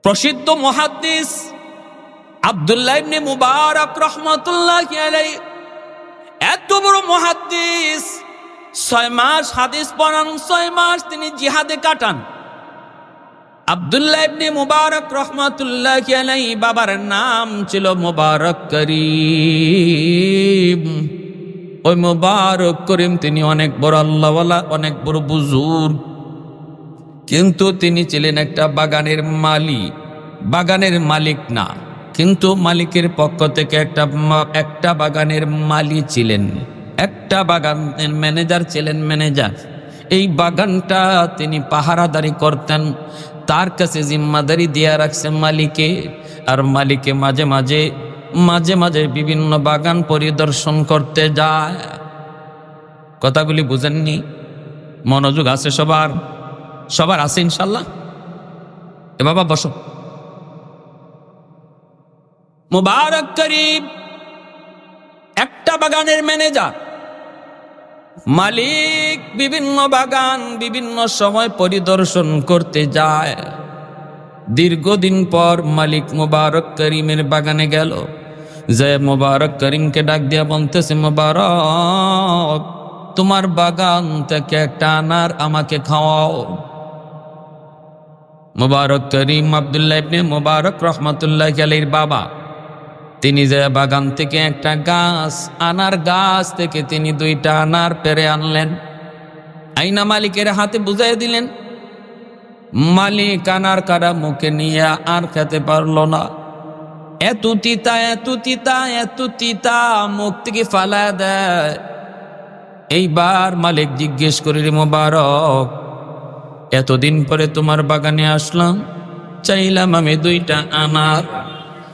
প্রসিদ্ধ মুহাদ্দিস আব্দুল্লাহ ইবনে মুবারক রাহমাতুল্লাহি আলাইহি, এত বড় মুহাদ্দিস, 6 মাস হাদিস পড়ান, 6 মাস তিনি জিহাদে কাটান। আব্দুল্লাহ ইবনে মুবারক রাহমাতুল্লাহি আলাইহি বাবার নাম ছিল মুবারক করিম। ওই মুবারক করিম তিনি অনেক বড় আল্লাহওয়ালা, অনেক বড় বুজুর্গ, কিন্তু তিনি ছিলেন একটা বাগানের মালিক। বাগানের মালিক না, কিন্তু মালিকের পক্ষ থেকে একটা বাগানের মালিক ছিলেন, একটা বাগানের ম্যানেজার ছিলেন, ম্যানেজার। এই বাগানটা তিনি পাহারাদারি করতেন, তার কাছে জিম্মাদারি দিয়ে রাখছেন মালিকে। আর মালিকে মাঝে মাঝে বিভিন্ন বাগান পরিদর্শন করতে যায়। কথাগুলি বুঝেননি? মনোযোগ আছে সবার আছে ইনশাল্লাহ? এ বাবা বসো। মুবারক করিম একটা বাগানের ম্যানেজার, মালিক বিভিন্ন বাগান বিভিন্ন সময় পরিদর্শন করতে যায়। দীর্ঘদিন পর মালিক মুবারক করিমের বাগানে গেল, যে মুবারক করিমকে ডাক দিয়া বলতেছে, মুবারক, তোমার বাগান থেকে একটা আনার আমাকে খাওয়াও। মুবারক করিম আব্দুল্লাহ ইবনে মুবারক রাহমাতুল্লাহি আলাইহির বাবা, তিনি যে বাগান থেকে একটা গাছ, আনার গাছ থেকে তিনি 2টা আনার পেরে আনলেন, আইনা মালিকের হাতে বুঝাই দিলেন। মালিক আনার কাটা মুখে নিয়ে আর খেতে পারলো না। এত তিতা, এত তিতা, এত তিতা, মুখ থেকে ফালা দেয়। এইবার মালিক জিজ্ঞেস করি, মুবারক, এতদিন পরে তোমার বাগানে আসলাম, চাইলাম আমি 2টা আনার,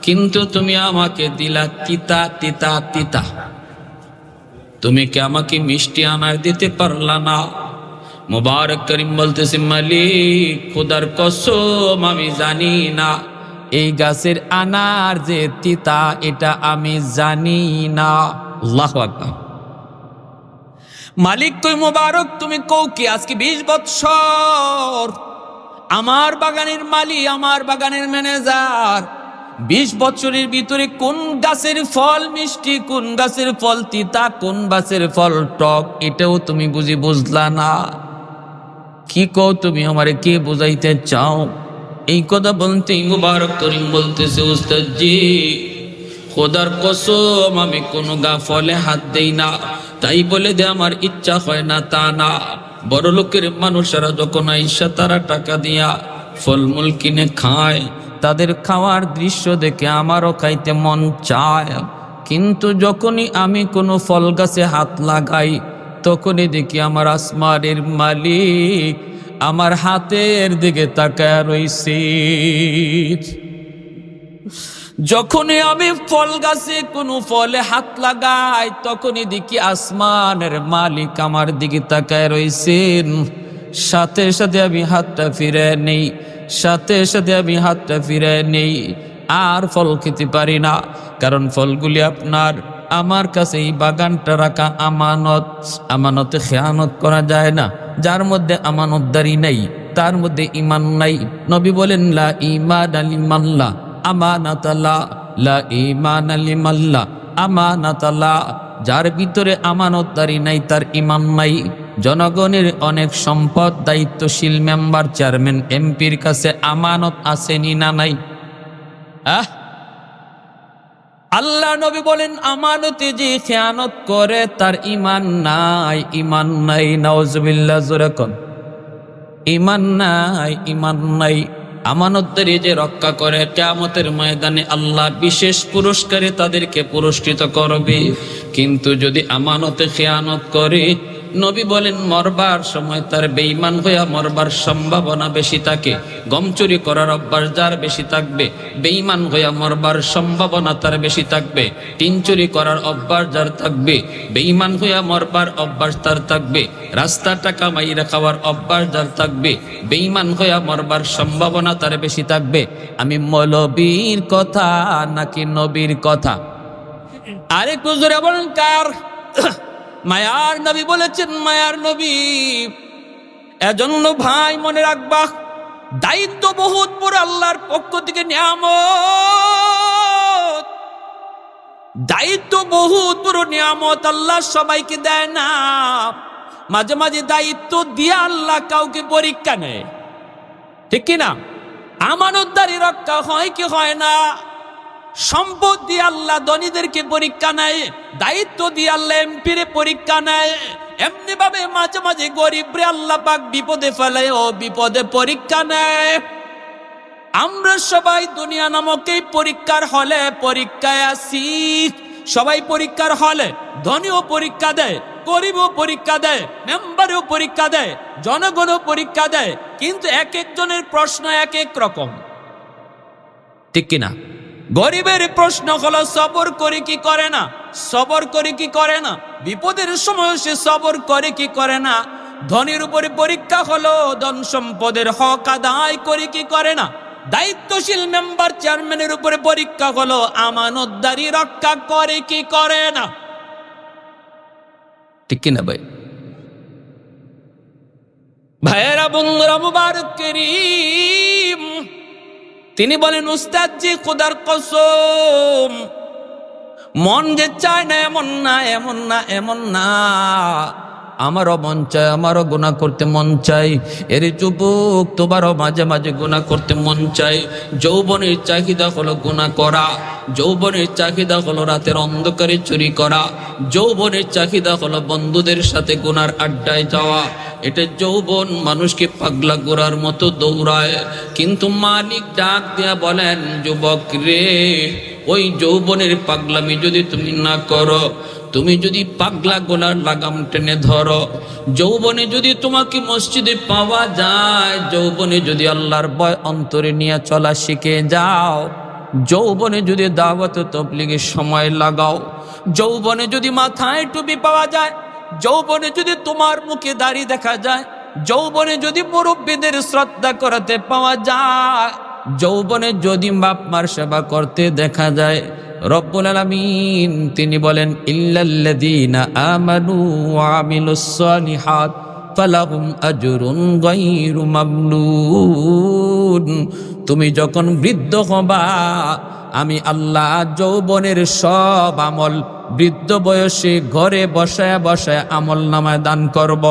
কিন্তু তুমি আমাকে দিলা তিতা তিতা তিতা। তুমি কি আমাকে মিষ্টি আনার দিতে পারলা না? মুবারক করিম বলতেছে, মালিক, খোদার কসম আমি জানি না এই গাছের আনার যে তিতা, এটা আমি জানি না। আল্লাহু আকবার। মালিক কই, মুবারক তুমি কও কি? আজকে 20 বৎসর আমার বাগানের মালিক, আমার বাগানের ম্যানেজার, 20 বছরের ভিতরে কোন গাছের ফল মিষ্টি, কোন গাছের ফল তিতা, কোন গাছের ফল টক, এটাও তুমি বুঝলা না। কি কও তুমি? আমারে কে বুঝাইতে চাও? এই কথা বলতে মুবারক করিম বলতেছে, উস্তাদ জি, খোদার কসম আমি কোন ফলে হাত দেই না, তাই বলে দে আমার ইচ্ছা হয় না তা না। বড় লোকের মানুষেরা যখন আইসা তারা টাকা দিয়া ফলমূল কিনে খায়, তাদের খাওয়ার দৃশ্য দেখে আমারও খাইতে মন চায়, কিন্তু যখনই আমি কোনো ফল গাছে হাত লাগাই, তখনই দেখি আমার আসমানের মালিক আমার হাতের দিকে তাকায় রইছে। যখনই আমি ফল গাছে কোনো ফলে হাত লাগাই, তখনই দেখি আসমানের মালিক আমার দিকে তাকায় রইছেন। সাথে সাথে আমি হাতটা ফিরে নেই, আর ফল খেতে পারি না, কারণ ফলগুলি আপনার, আমার কাছে এই বাগানটা রাখা আমানত। আমানতে খেয়ানত করা যায় না। যার মধ্যে আমানতদারি নাই, তার মধ্যে ঈমান নাই। নবী বলেন, লা ঈমানা লিমাল্লাহ আমানাতাল্লাহ, লা ঈমানা লিমাল্লাহ আমানাতাল্লাহ। যার ভিতরে আমানতদারি নাই, তার ঈমান নাই। জনগণের অনেক সম্পদ, দায়িত্বশীল মেম্বার, চেয়ারম্যান, এমপির কাছে আমানত আসেনি না নাই? আল্লাহ নবী বলেন, আমানতে যে খেয়ানত করে তার ঈমান নাই, ঈমান নাই। নাউজুবিল্লাহ, জোরে কোন ঈমান নাই, ঈমান নাই। আমানতদারি যে রক্ষা করে, কিয়ামতের ময়দানে আল্লাহ বিশেষ পুরস্কারে তাদেরকে পুরস্কৃত করবে। কিন্তু যদি আমানতে খেয়ানত করে, নবী বলেন মরবার সময় তার বেঈমান হইয়া মরবার সম্ভাবনা বেশি থাকে। গম চুরি করার অভ্যাস যার বেশি থাকবে, বেঈমান হইয়া মরবার সম্ভাবনা তার বেশি থাকবে। টিন চুরি করার অভ্যাস যার থাকবে, বেঈমান হইয়া মরবার অভ্যাস তার থাকবে। রাস্তা টাকা মাইরা খাওয়ার অভ্যাস যার থাকবে, বেঈমান হইয়া মরবার সম্ভাবনা তার বেশি থাকবে। আমি মৌলবীর কথা নাকি নবীর কথা? আরেকটু জোরে বলেন, কার? মায়ার নবী বলেছেন, মায়ার নবী। এজন্য ভাই মনে রাখবা, দায়িত্ব বহুত বড়, আল্লাহর পক্ষ থেকে নিয়ামত। দায়িত্ব বহুত বড় নিয়ামত, আল্লাহ সবাইকে দেয় না। মাঝে মাঝে দায়িত্ব দিয়ে আল্লাহ কাউকে পরীক্ষা নেয়, ঠিক কিনা? আমানতদারি রক্ষা হয় কি হয় না? সম্পদ দিয়ে আল্লাহ ধনীদেরকে পরীক্ষা নেয়, দায়িত্ব দিয়ে আল্লাহ এমপিরে পরীক্ষা নেয়। এমনি ভাবে মাঝে মাঝে গরিবরে আল্লাহ পাক বিপদে ফেলে ও বিপদে পরীক্ষা নেয়। আমরা সবাই দুনিয়া নামক এই পরীক্ষার হলে পরীক্ষায় আছি। সবাই পরীক্ষার হলে, ধনীও পরীক্ষা দেয়, গরিবও পরীক্ষা দেয়, মেম্বারও পরীক্ষা দেয়, জনগণও পরীক্ষা দেয়, কিন্তু এক একজনের প্রশ্ন এক এক রকম, ঠিক কিনা? গরিবের প্রশ্ন হলো সবর করে কি করে না, সবর করে কি করে না, বিপদের সময় সে সবর করে কি করে না। ধনীর উপরে পরীক্ষা হলো ধন সম্পদের হক আদায় করে কি করে না। দায়িত্বশীল মেম্বার চেয়ারম্যানের উপরে পরীক্ষা হলো আমানতদারি রক্ষা করে কি করে না, ঠিক কিনা ভাই? ভাইয়েরা, বন্ধুরা, মুবারক করিম তিনি বলেন, উস্তাদ জি খোদার কসম, মন যে চায় না এমন না, এমন না, এমন না, আমারও মন চায়, আমারও গুনাহ করতে মন চাই। এর যুবক, তোমারও মাঝে মাঝে গুনাহ করতে মন চাই। যৌবনের চাহিদা হলো গুনাহ করা, যৌবনের চাহিদা হলো রাতের অন্ধকারে চুরি করা, যৌবনের চাহিদা হলো বন্ধুদের সাথে গুনার আড্ডায় যাওয়া। এটা যৌবন মানুষকে পাগলা গোরার মতো দৌড়ায়। কিন্তু মালিক ডাক দিয়া বলেন, যুবক রে, ওই যৌবনের পাগলামি যদি তুমি না করো, তুমি যদি পাগলা গোলার লাগাম টেনে ধরো, যৌবনে যদি তোমাকে মসজিদে পাওয়া যায়, যৌবনে যদি আল্লাহর ভয় অন্তরে নিয়ে চলা শিখে যাও, যৌবনে যদি দাওয়াত তাবলীগের সময় লাগাও, যৌবনে যদি মাথায় টুপি পাওয়া যায়, যৌবনে যদি তোমার মুখে দাড়ি দেখা যায়, যৌবনে যদি মুরব্বীদের শ্রদ্ধা করতে পাওয়া যায়, যৌবনে যদি বাপ মার সেবা করতে দেখা যায়, রব্বুল আলামিন তিনি বলেন, ইল্লাল্লাযীনা আমানু ওয়া আমিলুস সালিহাত ফালাহুম আজরুন গায়রু মামনুন। তুমি যখন বৃদ্ধ হবা, আমি আল্লাহ যৌবনের সব আমল বৃদ্ধ বয়সে ঘরে বসায় বসায় আমল নামায় দান করব।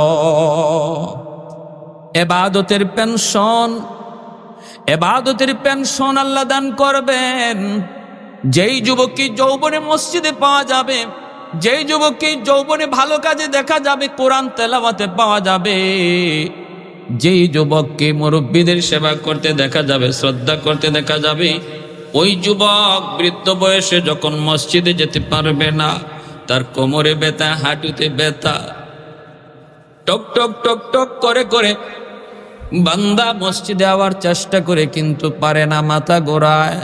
ইবাদতের পেনশন, ইবাদতের পেনশন আল্লাহ দান করবেন। যেই যুবককে যৌবনে মসজিদে পাওয়া যাবে, যেই যুবককে যৌবনে ভালো কাজে দেখা যাবে, কোরআন তেলাওয়াতে পাওয়া যাবে, যেই যুবককে মুরব্বীদের সেবা করতে দেখা যাবে, শ্রদ্ধা করতে দেখা যাবে, ওই যুবক বৃদ্ধ বয়সে যখন মসজিদে যেতে পারবে না, তার কোমরে ব্যথা, হাঁটুতে ব্যথা, টক টক টক টক করে করে বান্দা মসজিদে আওয়ার চেষ্টা করে কিন্তু পারে না, মাথা ঘোরায়,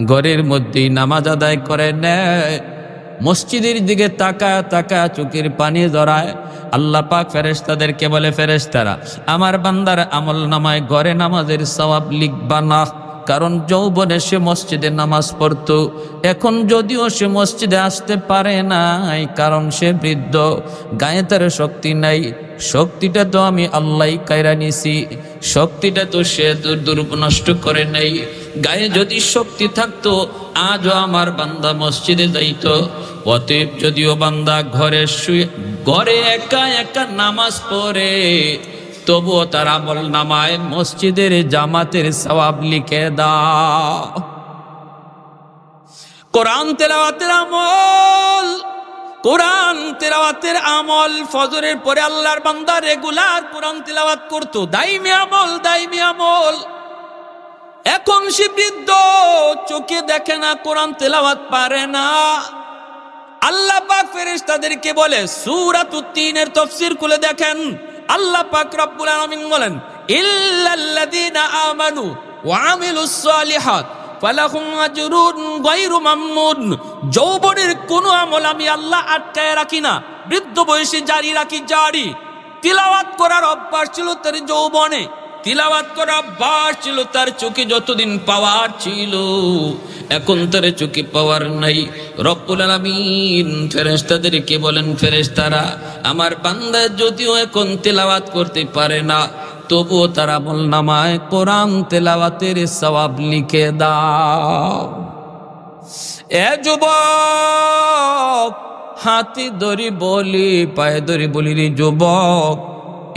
ঘরের মধ্যেই নামাজ আদায় করে নেয়, মসজিদের দিকে তাকায় তাকায় চোখের পানি জড়ায়। আল্লাহ পাক ফেরেশতাদেরকে বলে, ফেরেশতারা, আমার বান্দার আমল নামায় ঘরে নামাজের সওয়াব লিখবা না, কারণ যৌবনে সে মসজিদে নামাজ পড়তো, এখন যদিও সে মসজিদে আসতে পারে নাই, কারণ সে বৃদ্ধ, গায়ে তার শক্তি নাই, শক্তিটা তো আমি আল্লাহই কায়রা নিছি, শক্তিটা তো সে নষ্ট করে নাই। গায়ে যদি শক্তি থাকতো আজও আমার বান্দা মসজিদে যাইতো। অতএব যদিও বান্দা ঘরে শুয়ে ঘরে একা একা নামাজ পড়ে, তবুও তার আমল নামায় মসজিদের জামাতের সওয়াব লিখে দাও। কোরআন তেলাওয়াতের আমল, কোরআন তেলাওয়াতের আমল, ফজরের পরে আল্লাহর বান্দা রেগুলার কোরআন তেলাওয়াত করতো, দাইমি আমল, দাইমি আমল। এখন সে বৃদ্ধ, চোখে দেখে না, কোরআন তেলাওয়াত পারে না। আল্লাহ পাক ফেরেশতাদেরকে বলে, সূরাতুত তিনের তাফসীর খুলে দেখেন, আল্লাহ পাক রব্বুল আলামিন বলেন, ইল্লাল্লাযীনা আমানু ওয়া আমিলুস সালিহাত ফালাহুম আজরুন গায়রু মামনুন। যৌবনের কোন আমল আমি আল্লাহ আটকায় রাখি না, বৃদ্ধ বয়সে জারি রাখি, জারি। তিলাওয়াত করার অভ্যাস ছিল তার যৌবনে, তিলাওয়াত করার অভ্যাস ছিল তার চোখে যতদিন পাওয়ার ছিল, এখন তার চোখে পাওয়ার নাই। রব্বুল আলামিন ফেরেশতাদেরকে বলেন, ফেরেশতারা, আমার বান্দা যদিও এখন তিলাওয়াত করতে পারে না, তবুও তার আমলনামায় কোরআন তেলাওয়াতের সওয়াব লিখে দাও। এ যুবক, হাতি ধরি বলি, পায়ে ধরি বলি রে যুবক,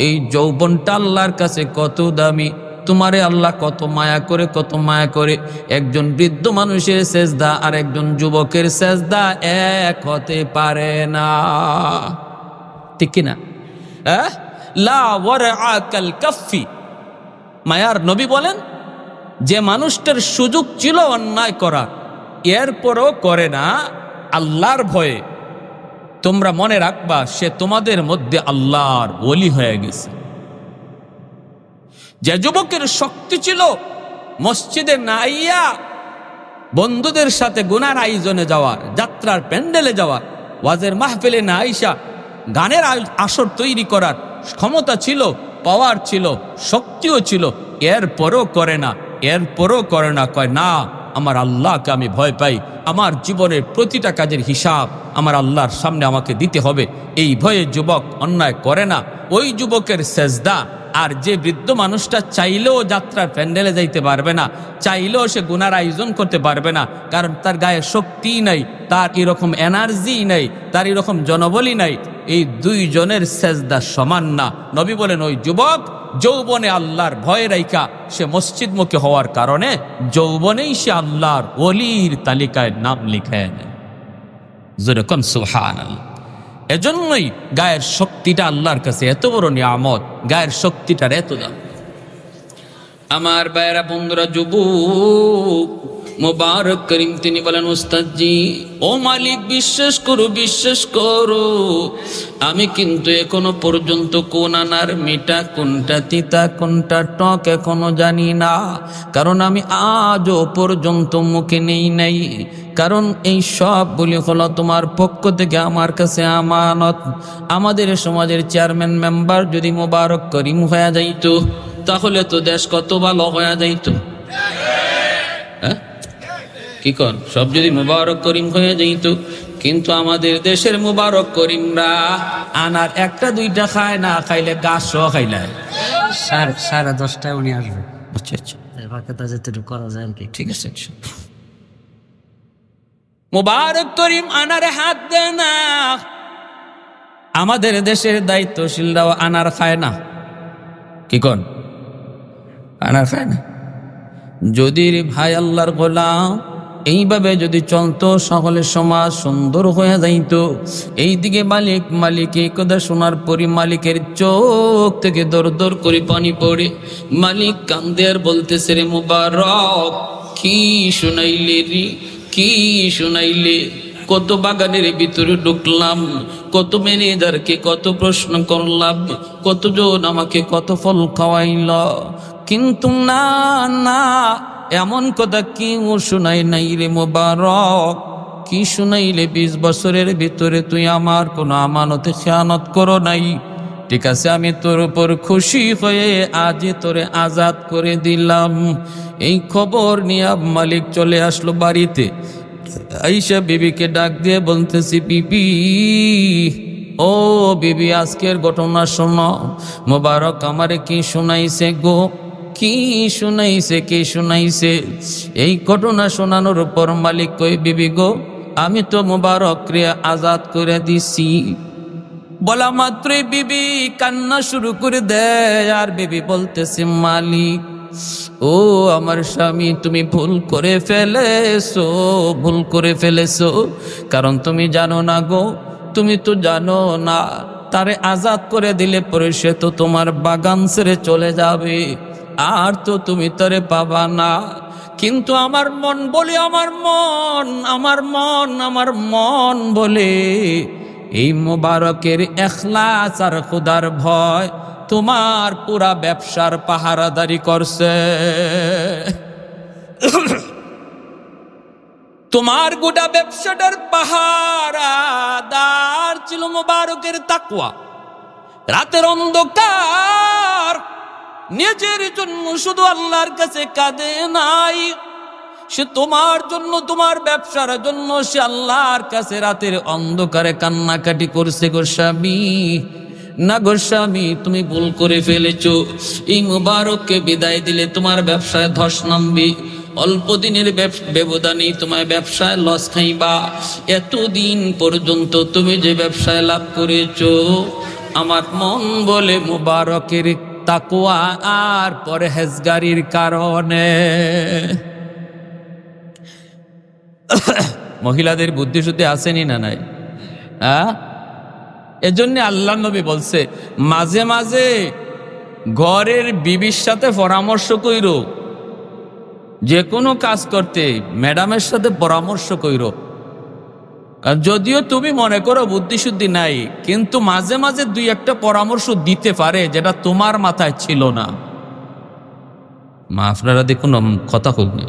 এই যৌবনটা আল্লাহর কাছে কত দামি। তোমারে আল্লাহ কত মায়া করে, কত মায়া করে। একজন বৃদ্ধ মানুষের সেজদা আর একজন যুবকের সেজদা এক হতে পারে না, ঠিক কিনা? লা ওয়ারআ কাল কাফি। মায়ার নবী বলেন, যে মানুষটার সুযোগ ছিল অন্যায় করার, এরপরও করে না আল্লাহর ভয়ে, তোমরা মনে রাখবা সে তোমাদের মধ্যে আল্লাহর ওলি হয়ে গেছে। যে যুবকের শক্তি ছিল মসজিদে না আইয়া বন্ধুদের সাথে গুনার আয়োজনে যাওয়ার, যাত্রার প্যান্ডেলে যাওয়ার, ওয়াজের মাহফিলে না আইসা গানের আসর তৈরি করার ক্ষমতা ছিল, পাওয়ার ছিল, শক্তিও ছিল, এরপরও করে না, এরপরও করে না। কয় না, আমার আল্লাহকে আমি ভয় পাই, আমার জীবনের প্রতিটা কাজের হিসাব আমার আল্লাহর সামনে আমাকে দিতে হবে, এই ভয়ে যুবক অন্যায় করে না। ওই যুবকের সেজদা আর যে বৃদ্ধ মানুষটা চাইলেও যাত্রার প্যান্ডেলে যাইতে পারবে না, চাইলেও সে গুনার আয়োজন করতে পারবে না, কারণ তার গায়ে শক্তি নাই, তার এরকম এনার্জি নাই, তার এরকম জনবলই নাই। এই দুইজনের সেজদা সমান না। নবী বলেন, ওই যুবক যৌবনে আল্লাহর ভয় রাইখা সে মসজিদমুখী হওয়ার কারণে যৌবনেই সে আল্লাহর ওলির তালিকায় নাম লিখায় নেয়। যেরকম সুবহানাল্লাহ। এজন্যই গায়ের শক্তিটা আল্লাহর কাছে এত বড় নিয়ামত, গায়ের শক্তিটার এত দাম। আমার ভাইয়েরা, বন্ধুরা, যুবক মুবারক করিম তিনি বলেন, ওস্তাদজি, ও মালিক, বিশ্বাস করো, বিশ্বাস করো, আমি কিন্তু এখনো পর্যন্ত কোন আনার মিঠা, কোনটা তিতা, কোনটা টক এখনো জানি না, কারণ আমি আজও পর্যন্ত মুখে নেই নাই। কারণ এই সব বলি হলো তোমার পক্ষ থেকে আমার কাছে আমানত। আমাদের সমাজের চেয়ারম্যান মেম্বার যদি মুবারক করিম হয়ে যাইতো, তাহলে তো দেশ কত ভালো হয়ে যাইতো। হ্যাঁ, কি কন? সব যদি মুবারক করিম হয়ে যাইতো, কিন্তু আমাদের দেশের মুবারক করিমরা আনার একটা দুইটা খায় না, খাইলে গাছও খাইলে। 10:30 উনি আসবে। আচ্ছা আচ্ছা, করা যায় আর কি। ঠিক আছে। মুবারক করিম আনারে হাত দেয় না। আমাদের দেশের দায়িত্বশীলরাও আনার খায় না, কি কন? আনার খায় না। যদি ভাই আল্লাহর গোলাম এইভাবে যদি চলতো, সকলে সমাজ সুন্দর হয়ে যাইত। এইদিকে মালিক, মালিক এই কথা শোনার পরই মালিকের চোখ থেকে দর দর করে পানি পড়ে। মালিক কান্দে আর বলতেছে, রে মুবারক, কি শুনাইলে রে, কি শুনাইলে? কত বাগানের ভিতরে ঢুকলাম, কত ম্যানেজারকে কত প্রশ্ন করলাম, কতজন আমাকে কত ফল খাওয়াইল, কিন্তু না না, এমন কথা কি শুনাই নাই রে মুবারক। কি শুনাইলে? 20 বছরের ভিতরে তুই আমার কোনো আমানতে খেয়ানত করো নাই। ঠিক আছে, আমি তোর উপর খুশি হয়ে আজ তোরে আজাদ করে দিলাম। এই খবর নিয়ে মালিক চলে আসলো বাড়িতে। আইসা বিবিকে ডাক দিয়ে বলতেছি, বিবি, ও বিবি, আজকের ঘটনা শোনো। মুবারক আমারে কি শুনাইছে গো, কি শুনাইছে, কি শুনাইছে? এই ঘটনা শোনানোর উপর মালিক কই, বিবি গো, আমি তো মুবারক রে আজাদ করে দিছি। বলা মাত্রই বিবি কান্না শুরু করে দেয়। আর বিবি বলতেছে, মালিক, ও আমার স্বামী, তুমি ভুল করে ফেলেছো, ভুল করে ফেলেছো। কারণ তুমি জানো না গো, তুমি তো জানো না, তারে আজাদ করে দিলে পরে সে তো তোমার বাগান ছেড়ে চলে যাবে, আর তো তুমি তারে পাবা না। কিন্তু আমার মন বলে, আমার মন, আমার মন, আমার মন বলে, এই মুবারকের ইখলাস আর খুদার ভয় তোমার পুরা ব্যবসার পাহারাদারি করছে। তোমার গোটা ব্যবসাটার পাহারাদার ছিল মুবারকের তাকওয়া। রাতের অন্ধকার নিজের জন্য শুধু আল্লাহর কাছে কাঁদে নাই, সে তোমার জন্য, তোমার ব্যবসার জন্য সে আল্লাহর কাছে রাতের অন্ধকারে কান্নাকাটি করছে গো স্বামী। না গো স্বামী, তুমি ভুল করে ফেলেছো, এই মুবারককে বিদায় দিলে তোমার ব্যবসায় ধস নামবে, অল্প দিনের ব্যবধানেই তোমার ব্যবসায় লস খাইবা। এতদিন পর্যন্ত তুমি যে ব্যবসায় লাভ করেছো, আমার মন বলে মুবারকের তাকওয়া আর পরহেজগারির কারণে। মহিলাদের বুদ্ধি শুদ্ধি আসেনি না নাই? এজন্য আল্লাহ নবী বলছে, মাঝে মাঝে ঘরের বিবির সাথে পরামর্শ কইরো, যে কোনো কাজ করতে ম্যাডামের সাথে পরামর্শ কইরো। যদিও তুমি মনে করো বুদ্ধি শুদ্ধি নাই, কিন্তু মাঝে মাঝে দুই একটা পরামর্শ দিতে পারে যেটা তোমার মাথায় ছিল না। মা আপনারা দেখুন কথা খুলবে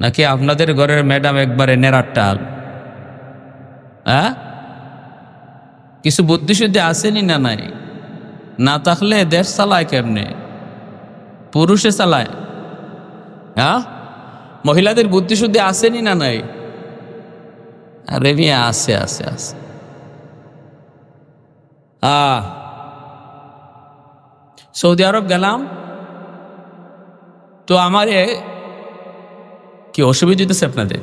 নাকি আপনাদের ঘরের ম্যাডাম একবারে নেড়ার টাল? কিছু বুদ্ধি শুদ্ধি আসেনি না নাই? না থাকলে দেশ চালায় কেমনে? পুরুষে চালায়। মহিলাদের বুদ্ধি শুদ্ধি আসেনি না নাই? আরে মিয়া আছে আছে আছে। সৌদি আরব গেলাম তো আমারে কি অসুবিধা হইতেছে আপনাদের?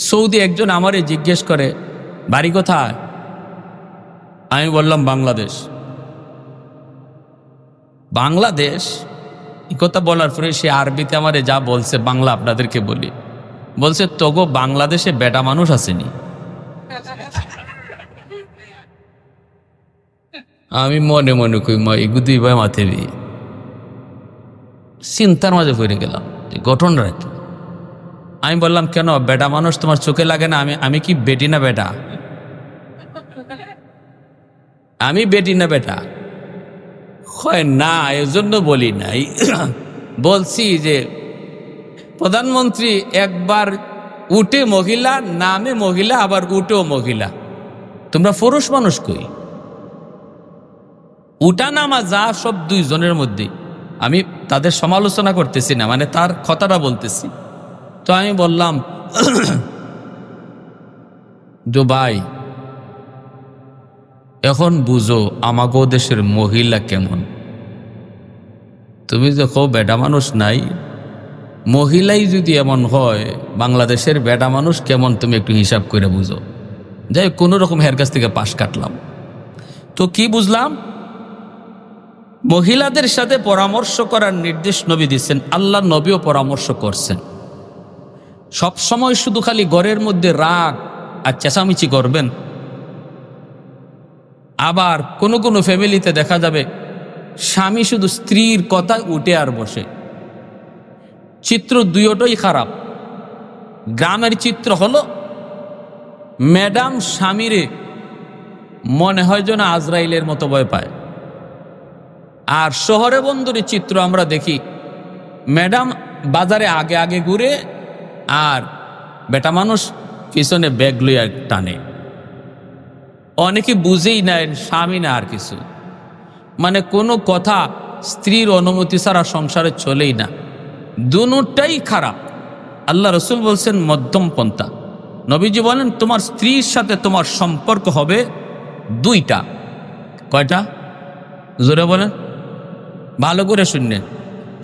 সৌদি একজন আমারে জিজ্ঞেস করে, বাড়ি কোথায়? আমি বললাম বাংলাদেশ। বাংলাদেশ এই কথা বলার পরে সে আরবিতে আমারে যা বলছে বাংলা আপনাদেরকে বলি, বলছে তোগো বাংলাদেশে বেটা মানুষ আসেনি। আমি মনে মনে কই মা এগুদি ভাই মাথে দিয়ে চিন্তার মাঝে পড়ে গেলাম, গঠনটা কি? আমি বললাম কেন বেটা মানুষ তোমার চোখে লাগে না? আমি কি বেটি না বেটা? আমি বেটি না বেটা? হয় না, এজন্য বলি নাই। বলছি যে প্রধানমন্ত্রী একবার উঠে মহিলা, নামে মহিলা, আবার উঠেও মহিলা, তোমরা পুরুষ মানুষ কই? উঠা নামা যা সব দুইজনের মধ্যে। আমি তাদের সমালোচনা করতেছি না, মানে তার কথাটা বলতেছি। তো আমি বললাম যে ভাই এখন বুঝো আমাগো দেশের মহিলা কেমন। তুমি দেখো বেটা মানুষ নাই, মহিলাই যদি এমন হয় বাংলাদেশের বেটা মানুষ কেমন তুমি একটু হিসাব করে বুঝো। যাই কোনো রকম হের কাছ থেকে পাশ কাটলাম। তো কি বুঝলাম? মহিলাদের সাথে পরামর্শ করার নির্দেশ নবী দিচ্ছেন, আল্লাহ নবীও পরামর্শ করছেন। সব সময় শুধু খালি ঘরের মধ্যে রাগ আর চেঁচামেচি করবেন। আবার কোনো কোনো ফ্যামিলিতে দেখা যাবে স্বামী শুধু স্ত্রীর কথায় উঠে আর বসে। চিত্র দুইটাই খারাপ। গ্রামের চিত্র হলো ম্যাডাম স্বামীরে মনে হয় যেন আজরাইলের মতো ভয় পায়। আর শহরে বন্দরের চিত্র আমরা দেখি ম্যাডাম বাজারে আগে আগে ঘুরে আর বেটা মানুষ পিছনে ব্যাগ লইয়া টানে। অনেকে বুঝেই নেয় স্বামী না আর কিছু, মানে কোনো কথা স্ত্রীর অনুমতি ছাড়া সংসারে চলেই না। দুটাই খারাপ। আল্লাহ রসুল বলছেন মধ্যম পন্থা। নবীজি বলেন তোমার স্ত্রীর সাথে তোমার সম্পর্ক হবে দুইটা। কয়টা? জোরে বলেন, ভালো করে শুনলেন।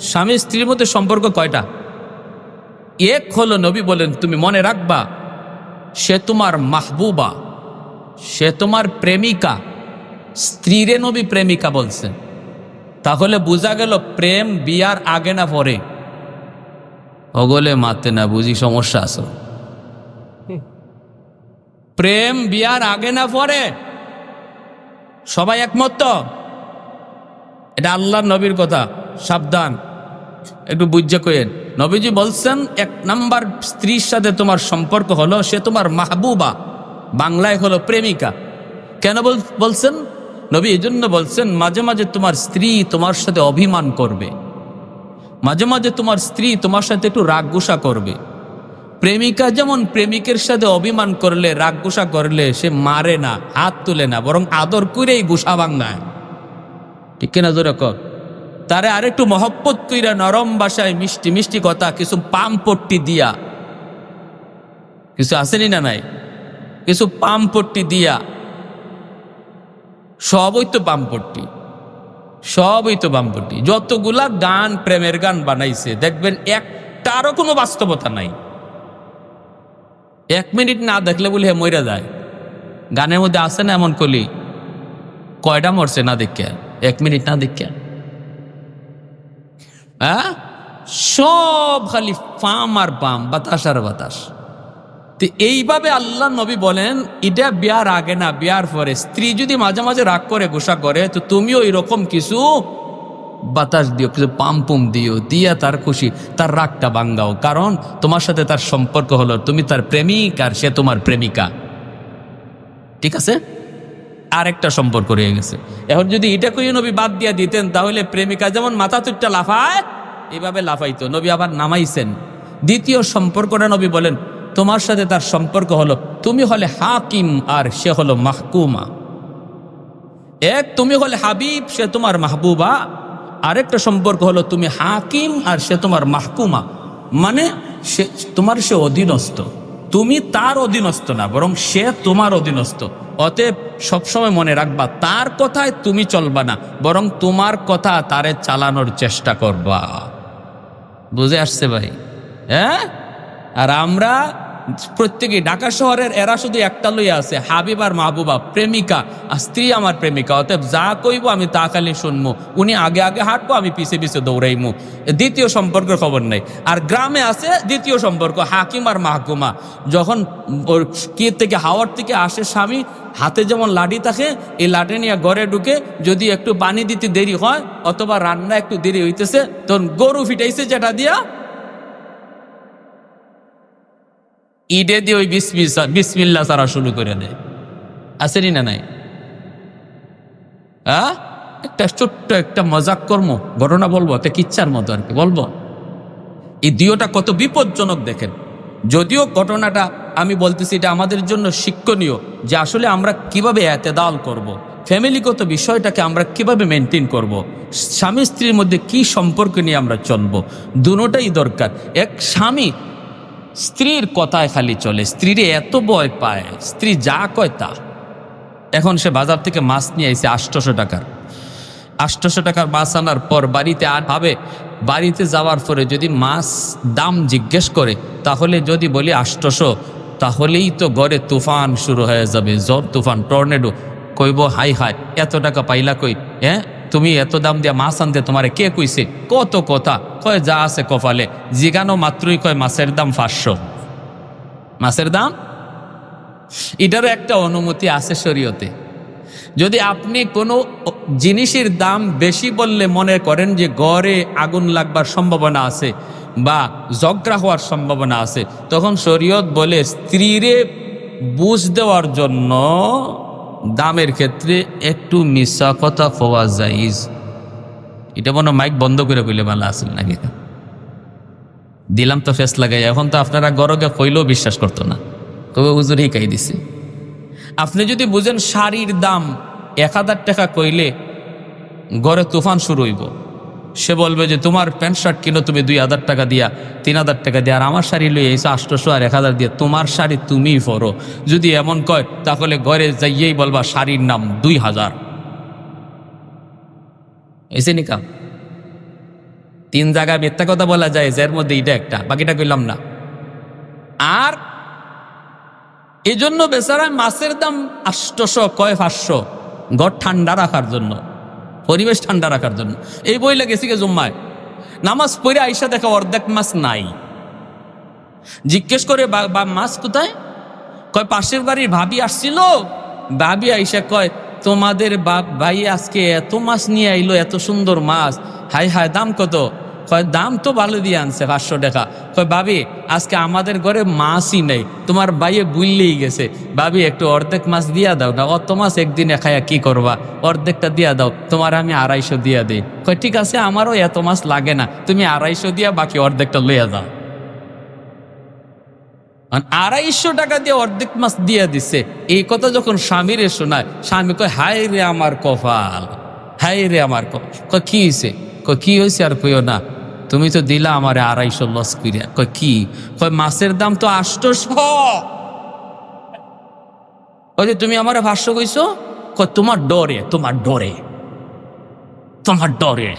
স্বামী স্ত্রীর মধ্যে সম্পর্ক কয়টা? এক হলো নবী বলেন তুমি মনে রাখবা সে তোমার মাহবুবা, সে তোমার প্রেমিকা। স্ত্রীরে নবী প্রেমিকা বলছেন। তাহলে বোঝা গেল প্রেম বিয়ার আগে না পরে? ওগলে মাতে না, বুঝি সমস্যা আছে। প্রেম বিয়ার আগে না পরে? সবাই একমত তো? এটা আল্লাহ নবীর কথা, সাবধান একটু বুঝে কইেন। নবীজি বলছেন এক নাম্বার স্ত্রীর সাথে তোমার সম্পর্ক হলো সে তোমার মাহবুবা, বাংলায় হলো প্রেমিকা। কেন বলছেন নবী? এই জন্য বলছেন মাঝে মাঝে তোমার স্ত্রী তোমার সাথে অভিমান করবে, মাঝে মাঝে তোমার স্ত্রী তোমার সাথে একটু রাগ গুসা করবে। প্রেমিকা যেমন প্রেমিকের সাথে অভিমান করলে, রাগ গুসা করলে সে মারে না, হাত তুলে না, বরং আদর করেই গুসা ভাঙায়। ঠিক কিনা জোরে কর? তারে আরেকটু মহব্বত কইরা নরম ভাষায় মিষ্টি মিষ্টি কথা, কিছু পাম পট্টি দিয়া, কিছু আসেনি না নাই, কিছু পাম পট্টি দিয়া সবই তো বামপট্টি, সবই তো বামপট্টি। যতগুলা গান প্রেমের গান বানাইছে দেখবেন একটারও কোনো বাস্তবতা নাই। 1 মিনিট না দেখলে বলে হে মইরা যায়। গানের মধ্যে আছে না এমন কলি, কয়টা মরছে না দেখিয়া, 1 মিনিট না দেখিয়া। হ্যাঁ, সব খালি ফাম আর পাম, বাতাস আর বাতাস। তো এইভাবে আল্লাহ নবী বলেন এটা বিয়ার আগে না, বিয়ার পরে। স্ত্রী যদি মাঝে মাঝে রাগ করে গোসা করে, তো তুমিও এরকম কিছু বাতাস দিও, কিছু পাম্পুম দিও, দিয়া তার খুশি, তার রাগটা ভাঙ্গাও। কারণ তোমার সাথে তার সম্পর্ক হলো, তুমি তার প্রেমিক আর সে তোমার প্রেমিকা। ঠিক আছে, আরেকটা সম্পর্ক রয়ে গেছে। এখন যদি এটা কই নবী বাদ দিয়া দিতেন, তাহলে প্রেমিকা যেমন মাথা তুটটা লাফায়, এভাবে লাফাইতো। নবী আবার নামাইছেন। দ্বিতীয় সম্পর্কটা নবী বলেন তোমার সাথে তার সম্পর্ক হলো, তুমি হলে হাকিম আর সে হলো মাহকুমা। এক, তুমি হলে হাবিব, সে তোমার মাহবুবা। আরেকটা সম্পর্ক হলো তুমি হাকিম আর সে তোমার মাহকুমা, মানে সে অধীনস্থ, তুমি তার অধীনস্থ না, বরং সে তোমার অধীনস্থ। অতএব সবসময় মনে রাখবা, তার কথায় তুমি চলবা না, বরং তোমার কথা তারে চালানোর চেষ্টা করবা। বুঝে আসছে ভাই? হ্যাঁ। আর আমরা প্রত্যেকে ঢাকা শহরের এরা শুধু একটা লইয়া আছে, হাবিব আর মাহবুবা, প্রেমিকা আর স্ত্রী আমার প্রেমিকা। অতএব যা কইব আমি তা খালি শুনবো, উনি আগে আগে হাঁটবো, আমি পিছে পিছে দৌড়াইমু। দ্বিতীয় সম্পর্কের খবর নাই। আর গ্রামে আছে দ্বিতীয় সম্পর্ক, হাকিম আর মাহকুমা। যখন কি থেকে হাওয়ার থেকে আসে স্বামী, হাতে যেমন লাঠি থাকে, এই লাঠি নিয়ে ঘরে ঢুকে যদি একটু পানি দিতে দেরি হয় অথবা রান্না একটু দেরি হইতেছে, তখন গরু ফিটাইছে যেটা দিয়া ইডে দিয়ে ওই বিসমিল্লাহ সারা শুরু করে দেয়। আসেনি না নাই? একটা ছোট্ট একটা মজাক কর্ম ঘটনা বলবো, একটা কিচ্ছার মতো আর কি বলবো। এই দুইটা কত বিপজ্জনক দেখেন। যদিও ঘটনাটা আমি বলতেছি এটা আমাদের জন্য শিক্ষণীয়, যে আসলে আমরা কিভাবে এতেদাল করব, ফ্যামিলিগত বিষয়টাকে আমরা কিভাবে মেনটেন করব, স্বামী স্ত্রীর মধ্যে কি সম্পর্ক নিয়ে আমরা চলবো, দুটোটাই দরকার। এক, স্বামী স্ত্রীর কথায় খালি চলে, স্ত্রীর এত ভয় পায়, স্ত্রী যা কয় তা। এখন সে বাজার থেকে মাছ নিয়ে আইছে 800 টাকার। 800 টাকার মাছ আনার পর বাড়িতে আর ভাবে, বাড়িতে যাওয়ার পরে যদি মাছ দাম জিজ্ঞেস করে, তাহলে যদি বলি 800, তাহলেই তো ঘরে তুফান শুরু হয়ে যাবে, ঝড় তুফান, টর্নেডো। কইব হাই হাই, এত টাকা পাইলা কই? হ্যাঁ, তুমি এত দাম দিয়া মাছ আনতে তোমারে কে কইছে? কত কথা কয়, যা আছে কপালে। জিগানো মাত্রই কয় মাছের দাম 500। মাছের দাম, এটারও একটা অনুমতি আছে শরীয়তে। যদি আপনি কোনো জিনিসের দাম বেশি বললে মনে করেন যে ঘরে আগুন লাগবার সম্ভাবনা আছে বা ঝগড়া হওয়ার সম্ভাবনা আছে, তখন শরীয়ত বলে স্ত্রীরে বুঝ দেওয়ার জন্য দামের ক্ষেত্রে একটু মিশা কথা হওয়া জায়েজ। এটা মনে মাইক বন্ধ করে কইলে ভালো আসল নাকি? দিলাম তো ফেস লাগাই। এখন তো আপনারা গরগে কইলেও বিশ্বাস করতো না, তবে হুজুর হিকাই দিছে। আপনি যদি বুঝেন শাড়ির দাম 1000 টাকা কইলে ঘরে তুফান শুরু হইব, সে বলবে যে তোমার প্যান্ট শার্ট কিনো তুমি 2000 টাকা দিয়া, 3000 টাকা দিয়া, আর আমার শাড়ি লই এসে 800 আর 1000 দিয়ে, তোমার শাড়ি তুমিই পরো। যদি এমন কয়, তাহলে ঘরে যাইয়েই বলবা শাড়ির নাম 2000। এসে নিকাম 3 জায়গায় মিথ্যা কথা বলা যায়, এর মধ্যে এটা একটা, বাকিটা কইলাম না। আর এই জন্য বেচারা মাছের দাম 800 কয় 500, ঘর ঠান্ডা রাখার জন্য, পরিবেশ ঠান্ডা রাখার জন্য। এই বইলে গেছি গে জুম্মায়, নামাজ পড়ে আইসা দেখা অর্ধেক মাছ নাই। জিজ্ঞেস করে মাছ কোথায়? কয় পাশের বাড়ির ভাবি আসছিল। ভাবি আইসা কয় তোমাদের ভাই আজকে এত মাছ নিয়ে আইলো, এত সুন্দর মাছ, হাই হাই দাম কত? কয় দাম তো ভালো দিয়ে আনছে 500 টাকা। কয় ভাবি আজকে আমাদের ঘরে মাছই নেই, তোমার ভাইয়ে বুঝলেই গেছে, ভাবি একটু অর্ধেক মাছ দিয়া দাও না, অত মাছ একদিনে খায়া কি করবা, অর্ধেকটা দিয়া দাও, তোমার আমি 250 দিয়া দিই। কয় ঠিক আছে, আমারও এত মাছ লাগে না, তুমি 250 দিয়া বাকি অর্ধেকটা লইয়া যাও। 250 টাকা দিয়ে অর্ধেক মাছ দিয়া দিছে। এই কথা যখন স্বামীরে শোনায়, স্বামী কয় হায় রে আমার কপাল, হায় রে আমার কপাল। কয় কি হয়েছে? কয় কি হয়েছে আর কইও না, তুমি তো দিলা আমারে 250 লস করিয়া। কয় কি? কয় মাছের দাম তো 800। ওই যে তুমি আমারে 500 কইছো, তোমার ডরে, তোমার ডরে, তোমার ডরে।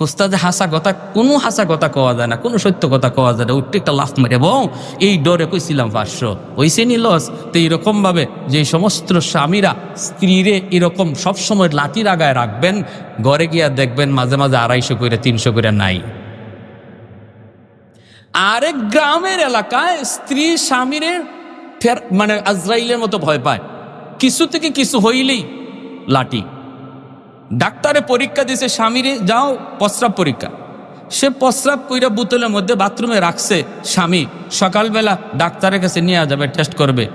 উস্তাদে হাসা কথা, কোনো হাসা কথা কওয়া যায় না, কোনো সত্য কথা কওয়া যায় না। উঠতে একটা লাফ মেরে বউ, এই ডরে কইছিলাম 500 ওইসে নিলস। তো এইরকম ভাবে যে সমস্ত স্বামীরা স্ত্রীরে এরকম সবসময় লাঠির আগায় রাখবেন, ঘরে গিয়া দেখবেন মাঝে মাঝে 250 করে 300 করে নাই। আরেক গ্রামের এলাকায় স্ত্রী স্বামীরে ফের মানে আজরাইলের মতো ভয় পায়, কিছু থেকে কিছু হইলেই লাঠি। ডাক্তারে পরীক্ষা দিছে স্বামীরে, যাও প্রস্রাব পরীক্ষা। সে প্রস্রাব কইরা বোতলের মধ্যে বাথরুমে রাখছে স্বামী, সকালবেলা ডাক্তারের কাছে নিয়ে যাবে, টেস্ট করবে।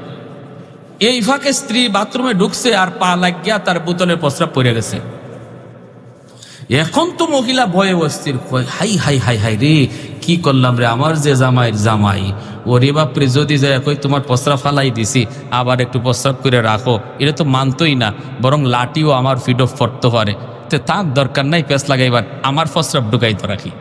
এই ফাঁকে স্ত্রী বাথরুমে ঢুকছে আর পা লাগিয়া তার বোতলের প্রস্রাব পড়ে গেছে। এখন তো মহিলা ভয়ে অস্থির, হাই হাই হাই হাই রে, কি করলাম রে, আমার যে জামাইয়ের জামাই, ওরে বাপরে, যদি যায় কই তোমার প্রস্রাব ফালাই দিছি, আবার একটু প্রস্রাব করে রাখো, এটা তো মানতই না, বরং লাঠিও আমার ফিড অফ পড়তে পারে। তো তার দরকার নাই পেঁচ লাগাইবার, আমার প্রস্রাব ঢুকাইতে রাখি।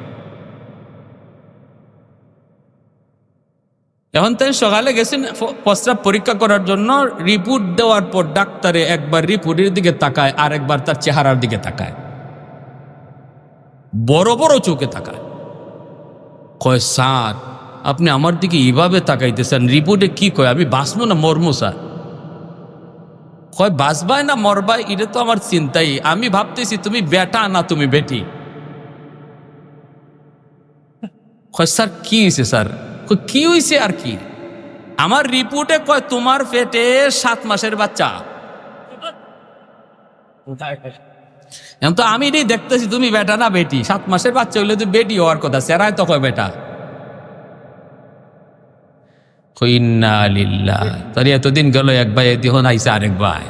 এখন তাই সকালে গেছেন প্রস্রাব পরীক্ষা করার জন্য, রিপোর্ট দেওয়ার পর ডাক্তারে একবার রিপোর্টের দিকে তাকায়, আর একবার তার চেহারার দিকে তাকায়, বড় বড় চোখে তাকায়। কয় স্যার, আপনি আমার দিকে এইভাবে তাকাইতেছেন, রিপোর্টে কি কয়, আমি বাঁচবো না মরমো স্যার? কয় বাঁচবাই না মরবাই এটা তো আমার চিন্তাই, আমি ভাবতেছি তুমি বেটা না তুমি বেটি। কয় স্যার কি হয়েছে স্যার? কি হয়েছে আর কি? আমার রিপোর্টে কয় তোমার পেটে 7 মাসের বাচ্চা। এখন তো আমি এটাই দেখতেছি তুমি বেটা না বেটি। 7 মাসের বাচ্চা হইলে তো বেটি হওয়ার কথা, সেরাই তো কয় বেটা। ইন্না লিল্লাহ। তাহলে এতদিন গেল এক ভাই, এখন আইসে আরেক ভাই।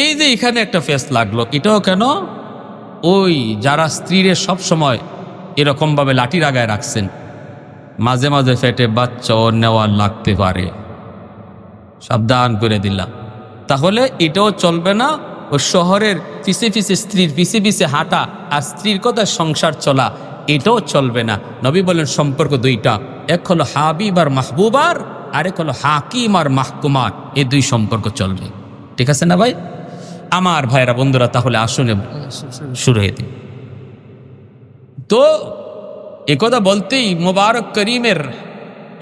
এই যে এখানে একটা ফেস লাগলো, এটাও কেন? ওই যারা স্ত্রীরে সব সময় এরকম ভাবে লাঠির আগায় রাখছেন, মাঝে মাঝে পেটে বাচ্চাও নেওয়া লাগতে পারে, সাবধান করে দিলাম। তাহলে এটাও চলবে না। ও শহরের পিছে পিছে স্ত্রীর পিছে পিছে হাঁটা আর স্ত্রীর কথা সংসার চলা, এটাও চলবে না। নবী বলেন সম্পর্ক দুইটা, এক হলো হাবিব আর মাহবুবার, আরেক হলো হাকিম আর মাহকুমার। এই 2 সম্পর্ক চলবে, ঠিক আছে না ভাই? আমার ভাইরা বন্ধুরা, তাহলে আসুন শুরু হয়ে দিন। তো একথা বলতেই মোবারক করিমের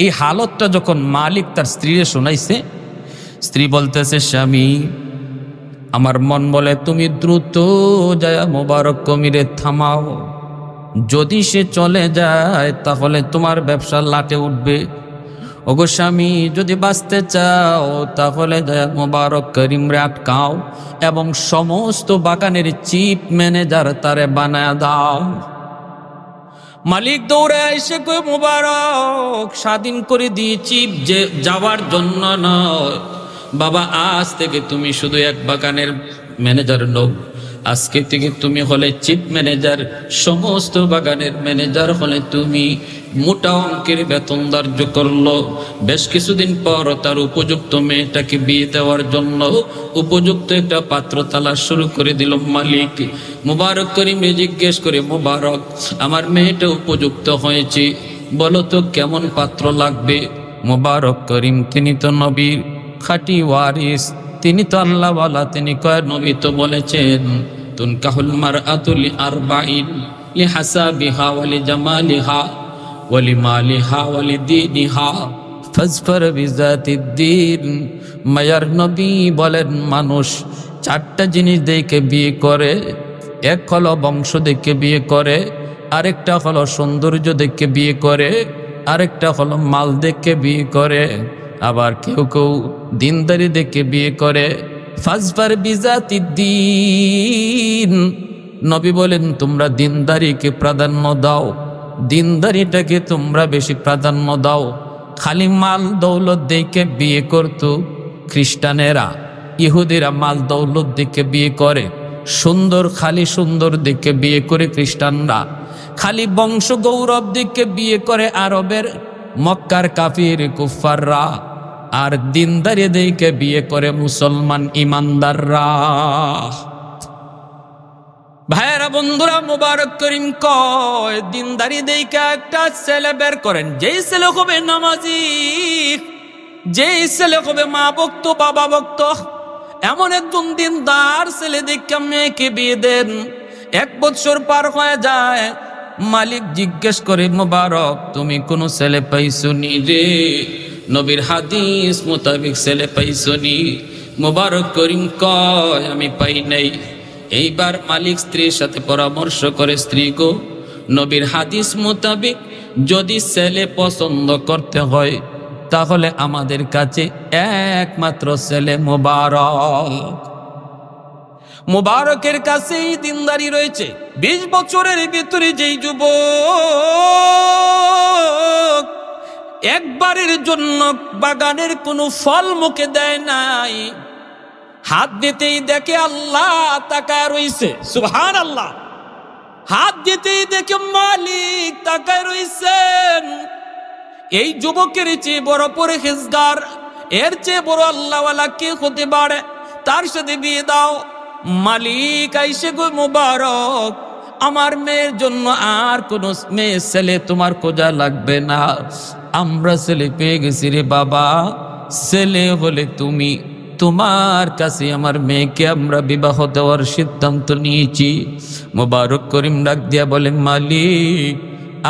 এই হালতটা যখন মালিক তার স্ত্রীরে শোনাইছে, স্ত্রী বলতেছে, স্বামী আমার মন বলে তুমি দ্রুত যায় মোবারক করিমরে থামাও, যদি সে চলে যায় তাহলে তোমার ব্যবসা লাটে উঠবে। ওগো স্বামী, যদি বাঁচতে চাও তাহলে যায় মোবারক করিমরে আটকাও এবং সমস্ত বাগানের চিফ ম্যানেজার তারে বানায় দাও। মালিক দৌড়ে এসে কই, মোবারক স্বাধীন করে দিয়েছি, যে যাওয়ার জন্য নয় বাবা, আজ থেকে তুমি শুধু এক বাগানের ম্যানেজার নও, আজকে থেকে তুমি হলে চিফ ম্যানেজার, সমস্ত বাগানের ম্যানেজার হলে তুমি। মোটা অঙ্কের বেতন ধার্য করলো। বেশ কিছুদিন পর তার উপযুক্ত মেয়েটাকে বিয়ে দেওয়ার জন্য উপযুক্ত একটা পাত্র তালাশ শুরু করে দিল মালিক। মোবারক করিমে জিজ্ঞেস করে, মোবারক আমার মেয়েটা উপযুক্ত হয়েছে, বলো তো কেমন পাত্র লাগবে? মোবারক করিম তিনি তো নবীর খাঁটি ওয়ারিস, তিনি তো আল্লাহওয়ালা, তিনি কয় নবী তো বলেছেন তুনকাহুল মারআতু লিআরবাইন লিহাসাবিহা ওয়া লিজামালিহা ওয়া লিমালিহা ওয়া লিদীনিহা ফাজফার বিযাতিদ্দীন। মায়ার নবী বলেন মানুষ 4টা জিনিস দেখে বিয়ে করে। এক হলো বংশ দেখে বিয়ে করে, আরেকটা হলো সৌন্দর্য দেখে বিয়ে করে, আরেকটা হলো মাল দেখে বিয়ে করে, আবার কেউ কেউ দিনদারি দেখে বিয়ে করে। ফাজফার বিযাতিদ্দীন, নবী বলেন তোমরা দিনদারিকে প্রাধান্য দাও, দিনদারিটাকে তোমরা বেশি প্রাধান্য দাও। খালি মাল দৌলত দেখে বিয়ে করতো খ্রিস্টানেরা, ইহুদিরা মাল দৌলত দেখে বিয়ে করে, সুন্দর খালি সুন্দর দেখে বিয়ে করে খ্রিস্টানরা, খালি বংশ গৌরব দেখে বিয়ে করে আরবের মক্কার কাফির কুফাররা, আর দিনদারি দেখে বিয়ে করে মুসলমান ইমানদাররা। ভাইয়েরা বন্ধুরা, মোবারক করিম কয় দিনদারি দেখে একটা ছেলে বের করেন, যেই ছেলে হবে নামাজি, যেই ছেলে হবে মা ভক্ত বাবা ভক্ত, এমন একজন দিনদার ছেলে দেখে মেয়েকে বিয়ে দেন। 1 বছর পার হয়ে যায়, মালিক জিজ্ঞেস করে, মোবারক তুমি কোন ছেলে পাইছো নি রে? নবীর হাদিস মোতাবেক ছেলে পাইছো নি? মোবারক করিম কয়, আমি পাই নাই। এইবার মালিক স্ত্রীর সাথে পরামর্শ করে, স্ত্রী গো, নবীর হাদিস মোতাবেক যদি ছেলে পছন্দ করতে হয় তাহলে আমাদের কাছে একমাত্র ছেলে মোবারক। মোবারকের কাছেই দিনদারি রয়েছে। 20 বছরের ভিতরে যেই যুবক একবারের জন্য বাগানের কোনো ফল মুখে দেয় নাই, হাত দিতেই দেখে আল্লাহ তাকায় রইছে, সুবহানাল্লাহ। হাত দিতেই দেখে মালিক তাকায় রইছেন। এই যুবকের চেয়ে বড় পরহেজগার, এর চেয়ে বড় আল্লাহওয়ালা কে হতে পারে? তার সাথে বিয়ে দাও। মালিক আইসে, গো মোবারক, আমার মেয়ের জন্য আর কোন মেয়ে ছেলে তোমার খোঁজা লাগবে না, আমরা ছেলে পেয়ে গেছি রে বাবা। ছেলে হলে তুমি, তোমার কাছে আমার মেয়েকে আমরা বিবাহ দেওয়ার সিদ্ধান্ত নিয়েছি। মোবারক করিম ডাক দিয়া বলে, মালিক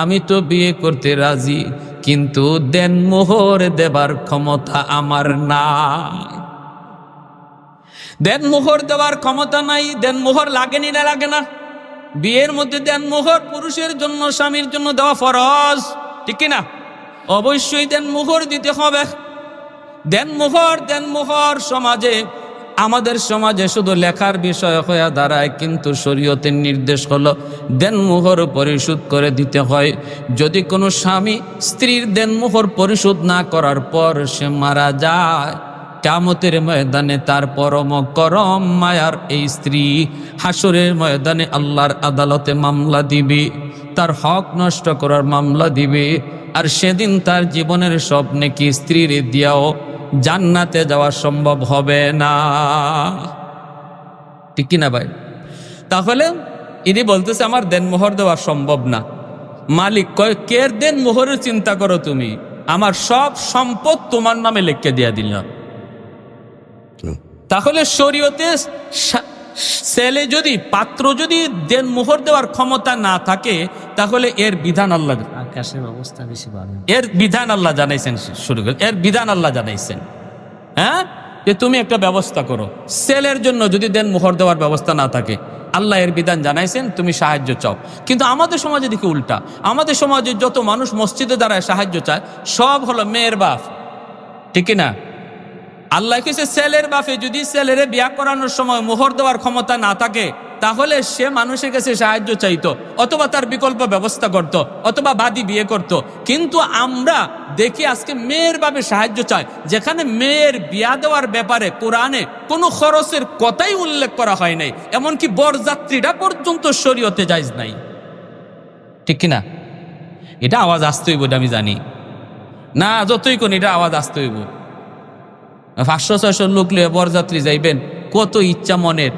আমি তো বিয়ে করতে রাজি, কিন্তু দেনমোহর দেবার ক্ষমতা আমার নাই। দেনমোহর দেওয়ার ক্ষমতা নাই। দেনমোহর লাগেনি না লাগে না? বিয়ের মধ্যে দেনমোহর পুরুষের জন্য, স্বামীর জন্য দেওয়া ফরজ, ঠিক না? অবশ্যই দেনমোহর দিতে হবে। দেনমোহর সমাজে, আমাদের সমাজে শুধু লেখার বিষয় হয়ে দাঁড়ায়, কিন্তু শরীয়তের নির্দেশ হলো দেনমোহর পরিশোধ করে দিতে হয়। যদি কোনো স্বামী স্ত্রীর দেনমোহর পরিশোধ না করার পর সে মারা যায়, কিয়ামতের ময়দানে তার পরম করম মায়ার এই স্ত্রী হাসরের ময়দানে আল্লাহর আদালতে মামলা দিবে, তার হক নষ্ট করার মামলা দিবে। আর সেদিন তার জীবনের সব নেকি স্ত্রীর দিয়াও জান্নাতে যাওয়া সম্ভব হবে না, ঠিক কিনা ভাই? তাহলে ইনি বলতেছে আমার দেনমোহর দেওয়া সম্ভব না। মালিক কয়, কে দেনমোহরের চিন্তা করো তুমি? আমার সব সম্পদ তোমার নামে লিখে দিয়া দিলাম। তাহলে শরীয়তে ছেলে যদি, পাত্র যদি দেনমোহর দেওয়ার ক্ষমতা না থাকে, তাহলে এর বিধান আল্লাহ, আকাশের অবস্থা বেশি ভালো, এর বিধান আল্লাহ জানাইছেন। শুরু করে এর বিধান আল্লাহ জানাইছেন, হ্যাঁ, যে তুমি একটা ব্যবস্থা করো। ছেলের জন্য যদি দেনমোহর দেওয়ার ব্যবস্থা না থাকে, আল্লাহ এর বিধান জানাইছেন, তুমি সাহায্য চাও। কিন্তু আমাদের সমাজে দেখি উল্টা। আমাদের সমাজে যত মানুষ মসজিদে দাঁড়ায় সাহায্য চায়, সব হলো মেয়ের বাপ, ঠিক না? আল্লাহ কেছে ছেলের বাপে যদি ছেলেরে বিয়া করানোর সময় মোহর দেওয়ার ক্ষমতা না থাকে, তাহলে সে মানুষের কাছে সাহায্য চাইতো, অথবা তার বিকল্প ব্যবস্থা করত, অথবা বাদী বিয়ে করত। কিন্তু আমরা দেখি আজকে মেয়ের বাপে সাহায্য চায়, যেখানে মেয়ের বিয়া দেওয়ার ব্যাপারে কোরআনে কোনো খরচের কথাই উল্লেখ করা হয় নাই, এমনকি বরযাত্রীরা পর্যন্ত শরীয়তে জায়েজ নাই, ঠিক কিনা? এটা আওয়াজ আসতে হইব, এটা আমি জানি না, যতই কোন এটা আওয়াজ আসতে হইব। 500-600 লোক লিয়ে বরযাত্রী যাইবেন, কত ইচ্ছা মনের।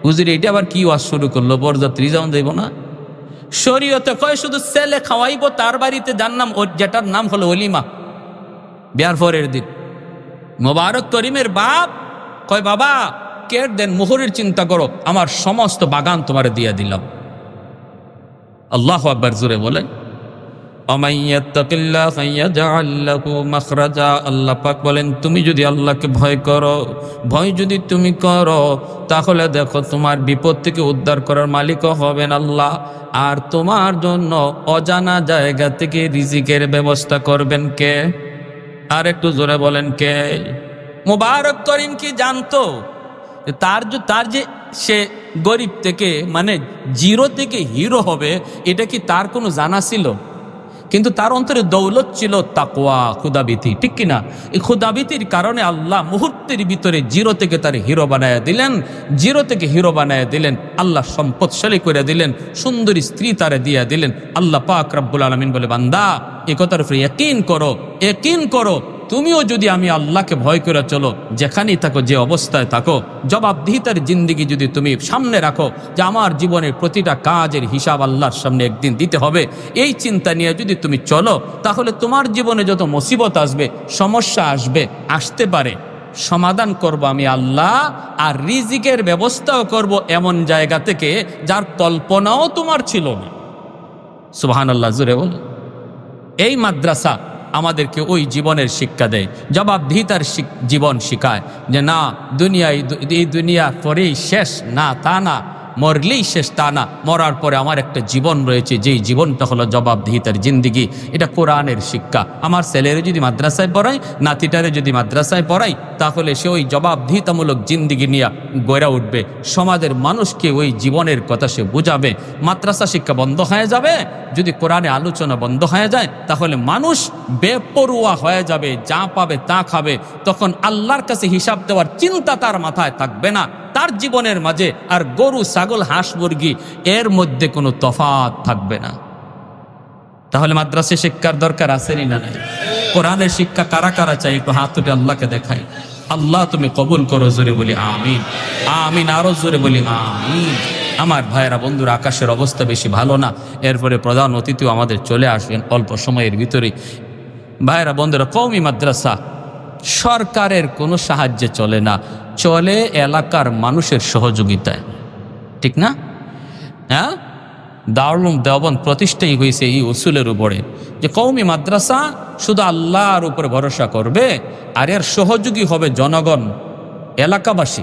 হুজুর এটা আবার কি ওয়াজ শুরু করলো, বরযাত্রী যেমন যাইব না? শরীয়তে কয় শুধু ছেলে খাওয়াইব, তার বাড়িতে যার নাম, যেটার নাম হলো ওলিমা, বিয়ার পরের দিন। মোবারক করিমের বাপ কয়, বাবা কে দেন মোহরের চিন্তা করো, আমার সমস্ত বাগান তোমারে দিয়ে দিলাম। আল্লাহু আকবার, জোরে বলেন। আল্লাহ পাক বলেন, তুমি যদি আল্লাহকে ভয় করো, ভয় যদি তুমি করো, তাহলে দেখো তোমার বিপদ থেকে উদ্ধার করার মালিকও হবেন আল্লাহ, আর তোমার জন্য অজানা জায়গা থেকে রিজিকের ব্যবস্থা করবেন কে? আর একটু জোরে বলেন কে? মোবারক করিম কি জানতো তার যে সে গরিব থেকে, মানে জিরো থেকে হিরো হবে, এটা কি তার কোনো জানা ছিল? কিন্তু তার অন্তরে দৌলত ছিল তাকওয়া, খুদাবিতি, ঠিক কিনা? এই খুদাবিতির কারণে আল্লাহ মুহূর্তের ভিতরে জিরো থেকে তার হিরো বানায়া দিলেন, জিরো থেকে হিরো বানায়া দিলেন। আল্লাহ সম্পদশালী করে দিলেন, সুন্দরী স্ত্রী তারে দিয়া দিলেন। আল্লাহ পাক রব্বুল আলামিন বলে, বান্দা এ কথার উপরে ইয়াকিন করো, ইয়াকিন করো। তুমিও যদি আমি আল্লাহকে ভয় করে চলো, যেখানেই থাকো, যে অবস্থায় থাকো, জবাবদিহিতার জিন্দিগি যদি তুমি সামনে রাখো, যে আমার জীবনের প্রতিটা কাজের হিসাব আল্লাহর সামনে একদিন দিতে হবে, এই চিন্তা নিয়ে যদি তুমি চলো, তাহলে তোমার জীবনে যত মুসিবত আসবে, সমস্যা আসবে, আসতে পারে, সমাধান করব আমি আল্লাহ, আর রিজিকের ব্যবস্থাও করব এমন জায়গা থেকে যার কল্পনাও তোমার ছিল না। সুবহানাল্লাহ, জোরে বল। এই মাদ্রাসা আমাদেরকে ওই জীবনের শিক্ষা দেয়, জবাবদিহিতার জীবন শিখায় যে না, এই দুনিয়া পরেই শেষ, না তা না, মরলেই শেষ তা না, মরার পরে আমার একটা জীবন রয়েছে, যেই জীবনটা হলো জবাবদিহিতার জিন্দিগি। এটা কোরআনের শিক্ষা। আমার ছেলেরে যদি মাদ্রাসায় পড়াই, নাতিটারে যদি মাদ্রাসায় পড়াই, তাহলে সে ওই জবাবদিহিতামূলক জিন্দিগি নিয়ে গড়ে উঠবে, সমাজের মানুষকে ওই জীবনের কথা সে বুঝাবে। মাদ্রাসা শিক্ষা বন্ধ হয়ে যাবে, যদি কোরআনে আলোচনা বন্ধ হয়ে যায়, তাহলে মানুষ বেপরোয়া হয়ে যাবে, যা পাবে তা খাবে। তখন আল্লাহর কাছে হিসাব দেওয়ার চিন্তা তার মাথায় থাকবে না। তার জীবনের মাঝে আর গরু, ছাগল, হাঁস, মুরগি এর মধ্যে কোনো তফাৎ থাকবে না। তাহলে মাদ্রাসা শিক্ষার দরকার আছে না? কোরআনের শিক্ষা কারা কারা চাই? একটু হাত তুলে আল্লাহকে দেখাই। আল্লাহ তুমি কবুল করো, জোরে বলি আমিন। আমিন, আরো জোরে বলি আমিন। আমার ভাইয়েরা, বন্ধুরা, আকাশের অবস্থা বেশি ভালো না। এরপরে প্রধান অতিথিও আমাদের চলে আসবেন অল্প সময়ের ভিতরেই। ভাইয়েরা, বন্ধুরা, কওমি মাদ্রাসা সরকারের কোনো সাহায্যে চলে না, চলে এলাকার মানুষের সহযোগিতায়, ঠিক না? হ্যাঁ, দারুল উলুম দেওবন্দ প্রতিষ্ঠাই হয়েছে এই উসুলের উপরে যে কওমি মাদ্রাসা শুধু আল্লাহর উপরে ভরসা করবে, আর এর সহযোগী হবে জনগণ, এলাকাবাসী।